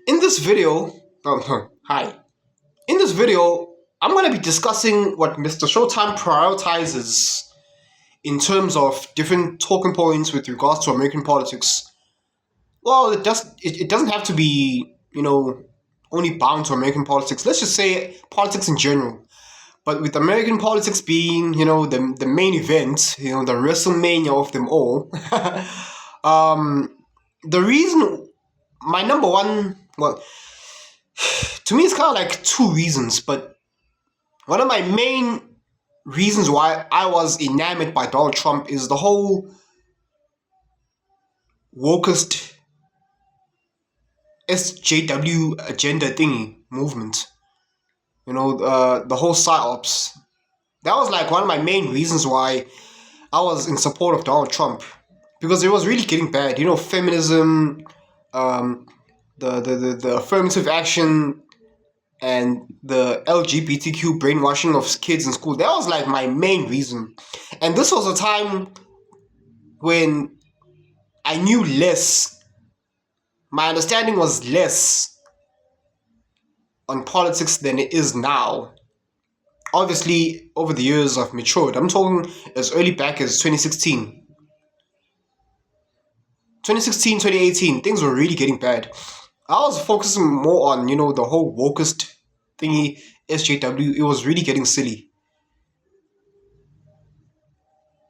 In this video, hi. In this video, I'm going to be discussing what MrShowTym prioritizes in terms of different talking points with regards to American politics. Well, it doesn't have to be, only bound to American politics. Let's just say politics in general. But with American politics being, the main event, the WrestleMania of them all, the reason, my number one, well, to me, it's kind of like two reasons, but one of my main reasons why I was enamored by Donald Trump is the whole wokest SJW agenda thingy movement. The whole psyops. That was like one of my main reasons why I was in support of Donald Trump, because it was really getting bad. Feminism, the affirmative action, and the LGBTQ brainwashing of kids in school. That was like my main reason. And this was a time when I knew less. My understanding was less on politics than it is now. Obviously, over the years I've matured. I'm talking as early back as 2016. 2016, 2018, things were really getting bad. I was focusing more on, the whole wokest thingy, SJW. It was really getting silly.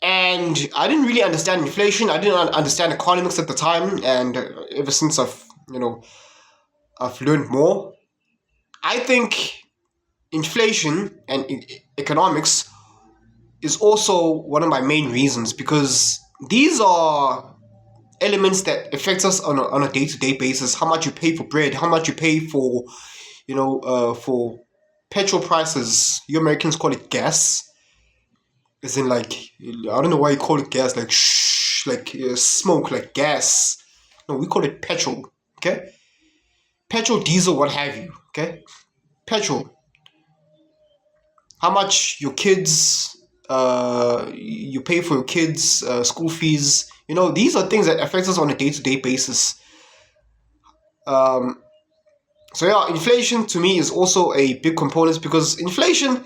And I didn't really understand inflation. I didn't understand economics at the time. And ever since I've learned more. I think inflation and economics is also one of my main reasons, because these are elements that affect us on a day-to-day basis. How much you pay for bread, how much you pay for for petrol prices. You Americans call it gas, as in, like, I don't know why you call it gas, like smoke, like gas. No, we call it petrol. Okay, petrol, diesel, what have you. Okay, petrol. How much your kids you pay for your kids' school fees. These are things that affect us on a day-to-day basis. So yeah, inflation to me is also a big component, because inflation,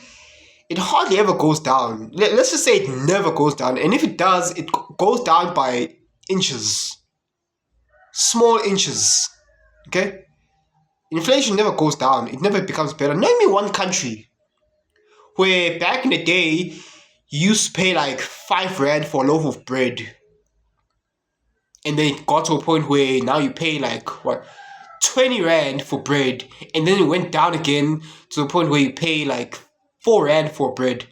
it hardly ever goes down. Let's just say it never goes down, and if it does, it goes down by inches, small inches. Okay, inflation never goes down. It never becomes better. Name me one country where back in the day you used to pay like 5 rand for a loaf of bread, and then it got to a point where now you pay like 20 rand for bread, and then it went down again to the point where you pay like 4 rand for bread.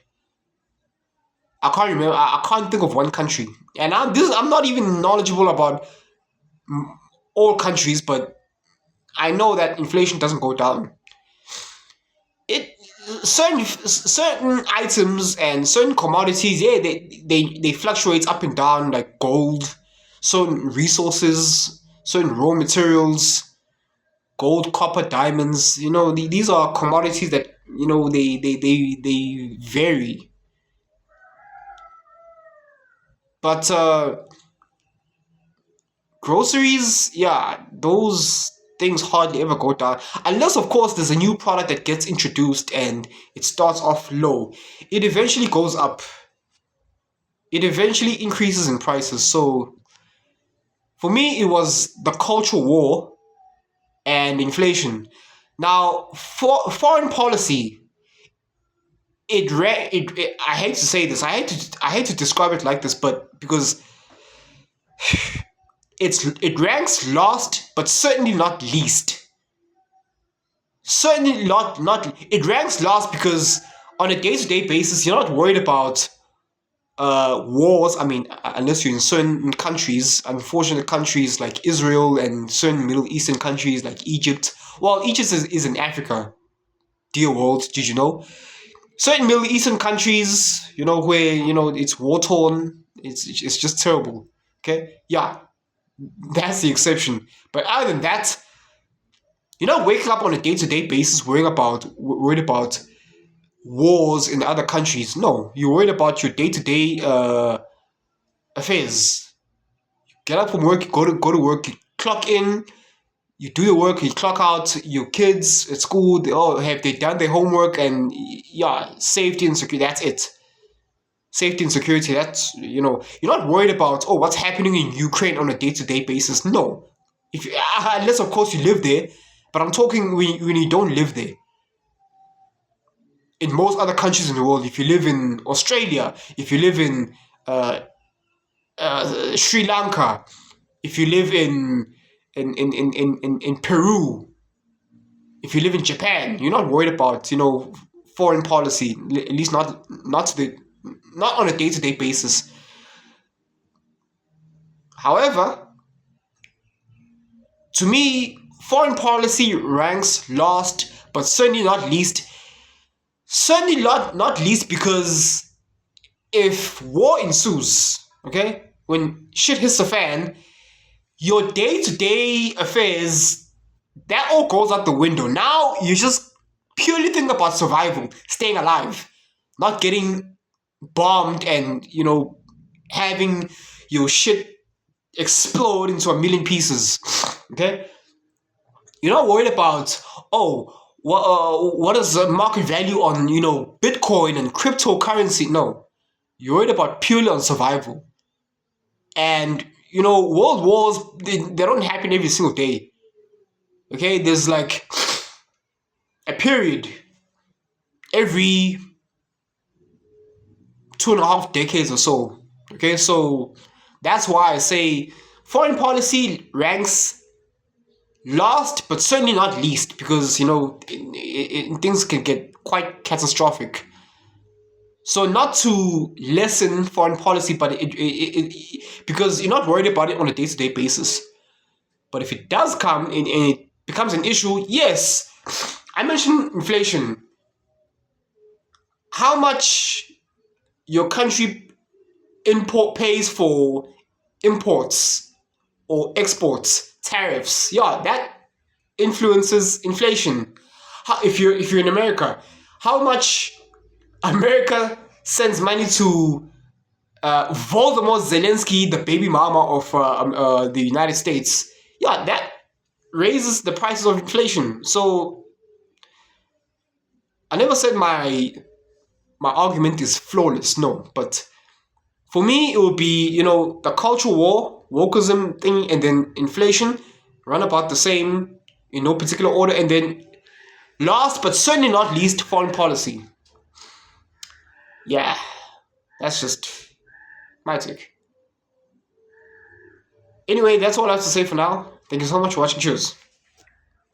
I can't remember. I can't think of one country, and I'm not even knowledgeable about all countries, but I know that inflation doesn't go down. It certain items and certain commodities, yeah, they fluctuate up and down, like gold, certain resources, certain raw materials, gold, copper, diamonds. These are commodities that they vary. But groceries, yeah, those things hardly ever go down, unless of course there's a new product that gets introduced and it starts off low. It eventually goes up. It eventually increases in prices. So for me, it was the cultural war and inflation. Now, for foreign policy, I hate to say this, I hate to describe it like this, but because it ranks last, but certainly not least. Certainly not it ranks last because on a day-to-day basis, you're not worried about wars. I mean, unless you're in certain countries, unfortunate countries like Israel, and certain Middle Eastern countries like Egypt. Well, Egypt is in Africa. Dear world, did you know? Certain Middle Eastern countries, where it's war torn. It's just terrible. Okay, yeah, that's the exception. But other than that, you're not waking up on a day-to-day basis worried about wars in other countries. No, you're worried about your day-to-day affairs. Get up from work, go to work, you clock in, You do your work, you clock out, your kids at school, have they done their homework, and yeah, safety and security, that's it. Safety and security, that's, you're not worried about, what's happening in Ukraine on a day-to-day basis. No. If unless, of course, you live there, but I'm talking when you don't live there. In most other countries in the world, if you live in Australia, if you live in Sri Lanka, if you live in Peru, if you live in Japan, you're not worried about foreign policy, at least not on a day-to-day basis. However, to me, foreign policy ranks last, but certainly not least. Certainly not least because if war ensues, okay, when shit hits the fan, your day-to-day affairs, that all goes out the window. Now you just purely think about survival, staying alive, not getting bombed and, having your shit explode into a million pieces. Okay? You're not worried about, what is the market value on, Bitcoin and cryptocurrency. No. You're worried about purely on survival. And, world wars, they don't happen every single day. Okay? There's like a period every 2.5 decades or so. Okay? So that's why I say foreign policy ranks last, but certainly not least, because things can get quite catastrophic. So not to lessen foreign policy, but because you're not worried about it on a day-to-day basis. But if it does come and it becomes an issue, yes. I mentioned inflation. How much your country pays for imports or exports, tariffs, that influences inflation. If you're in America, how much America sends money to Voldemort Zelensky, the baby mama of the United States, that raises the prices of inflation. So I never said my argument is flawless, no, but for me, it would be, the cultural war, wokeism thing, and then inflation, run about the same, in no particular order, and then last but certainly not least, foreign policy. Yeah, that's just my take. Anyway, that's all I have to say for now. Thank you so much for watching. Cheers.